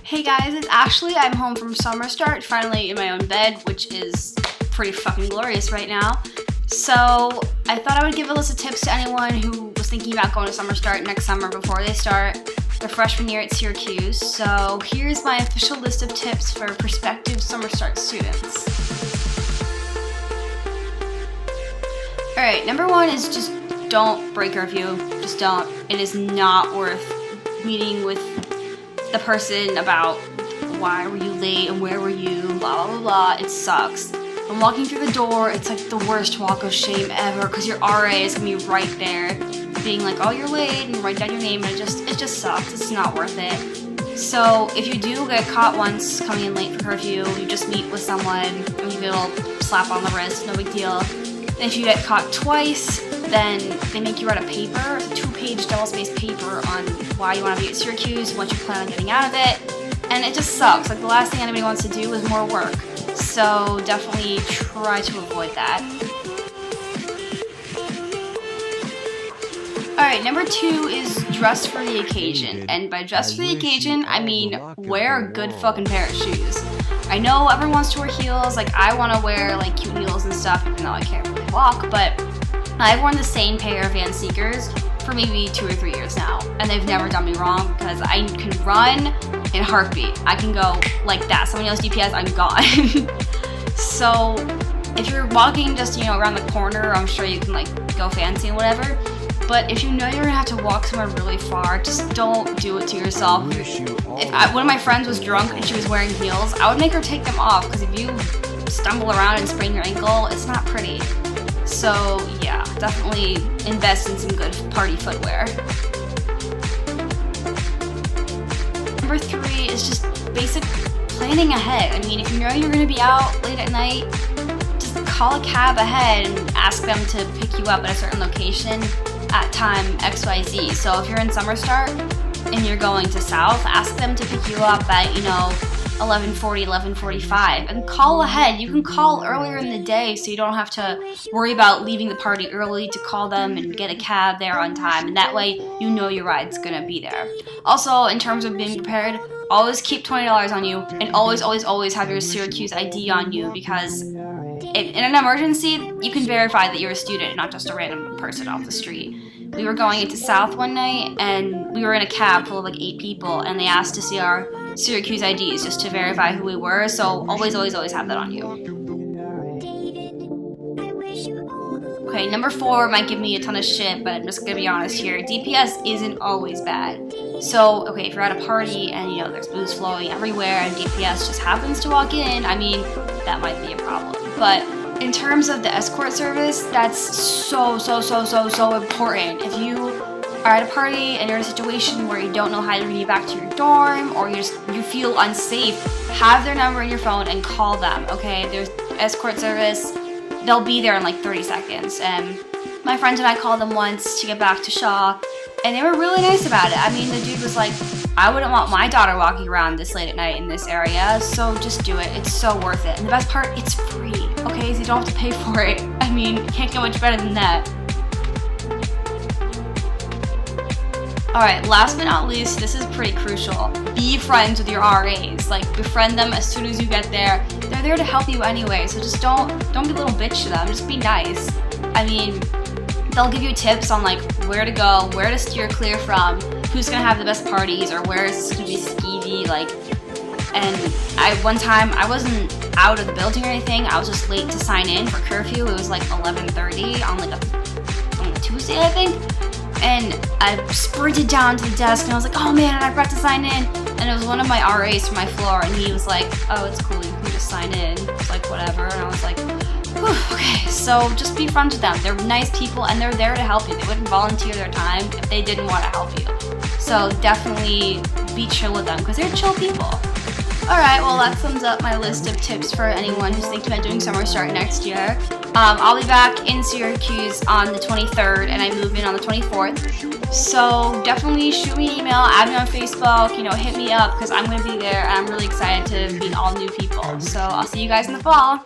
Hey guys, it's Ashley. I'm home from SummerStart, finally in my own bed, which is pretty fucking glorious right now. So I thought I would give a list of tips to anyone who was thinking about going to SummerStart next summer before they start their freshman year at Syracuse. So here's my official list of tips for prospective SummerStart students. Alright, number one is just don't break curfew. Just don't. It is not worth meeting with the person about why were you late and where were you, blah, blah, blah, blah. It sucks. I'm walking through the door, it's like the worst walk of shame ever because your RA is gonna be right there being like, oh, you're late, and write down your name, and it just sucks. It's not worth it. So if you do get caught once coming in late for curfew, you just meet with someone and you get a little slap on the wrist, no big deal. And if you get caught twice, then they make you write a paper, a 2-page double-spaced paper on why you want to be at Syracuse, what you plan on getting out of it, and it just sucks. Like, the last thing anybody wants to do is more work, so definitely try to avoid that. Alright, number 2 is dress for the occasion, and by dress for the occasion, I mean wear a good fucking pair of shoes. I know everyone wants to wear heels, like I want to wear like cute heels and stuff, even though I can't really walk, but I've worn the same pair of Van sneakers for maybe 2 or 3 years now, and they've never done me wrong because I can run in a heartbeat. I can go like that. Somebody else DPS, I'm gone. So if you're walking just, around the corner, I'm sure you can like go fancy and whatever. But if you know you're gonna have to walk somewhere really far, just don't do it to yourself. If one of my friends was drunk and she was wearing heels, I would make her take them off because if you stumble around and sprain your ankle, it's not pretty. So yeah, definitely invest in some good party footwear. Number 3 is just basic planning ahead. I mean, if you know you're going to be out late at night, just call a cab ahead and ask them to pick you up at a certain location at time XYZ. So if you're in SummerStart and you're going to South, ask them to pick you up at, 11:40, 11:45, and call ahead. You can call earlier in the day so you don't have to worry about leaving the party early to call them and get a cab there on time, and that way you know your ride's gonna be there. Also, in terms of being prepared, always keep $20 on you, and always have your Syracuse ID on you, because in an emergency, you can verify that you're a student, not just a random person off the street. We were going into South one night, and we were in a cab full of like 8 people, and they asked to see our Syracuse IDs just to verify who we were, so always have that on you. Okay, number 4 might give me a ton of shit, but I'm just gonna be honest here. DPS isn't always bad. So, okay, if you're at a party and, there's booze flowing everywhere and DPS just happens to walk in, I mean, that might be a problem. But in terms of the escort service, that's so important. If you are at a party and you're in a situation where you don't know how to get back to your dorm, or you feel unsafe, have their number in your phone and call them, okay? There's escort service. They'll be there in like 30 seconds. And my friend and I called them once to get back to Shaw, and they were really nice about it. I mean, the dude was like, I wouldn't want my daughter walking around this late at night in this area, so just do it. It's so worth it. And the best part, it's free, okay? So you don't have to pay for it. I mean, you can't get much better than that. Alright, last but not least, this is pretty crucial. Be friends with your RAs. Like, befriend them as soon as you get there. They're there to help you anyway, so just don't be a little bitch to them. Just be nice. I mean, they'll give you tips on like where to go, where to steer clear from, who's gonna have the best parties, or where is this gonna be skeevy, like. And one time I wasn't out of the building or anything. I was just late to sign in for curfew. It was like 11:30 on a Tuesday, I think. And I sprinted down to the desk and I was like, oh man, I forgot to sign in. And it was one of my RAs from my floor, and he was like, oh, it's cool, you can just sign in. It's like, whatever. And I was like, whew, okay. So just be friends with them. They're nice people and they're there to help you. They wouldn't volunteer their time if they didn't want to help you. So definitely be chill with them because they're chill people. Alright, well that sums up my list of tips for anyone who's thinking about doing SummerStart next year. I'll be back in Syracuse on the 23rd, and I move in on the 24th. So definitely shoot me an email, add me on Facebook, hit me up, because I'm going to be there, and I'm really excited to meet all new people. So I'll see you guys in the fall.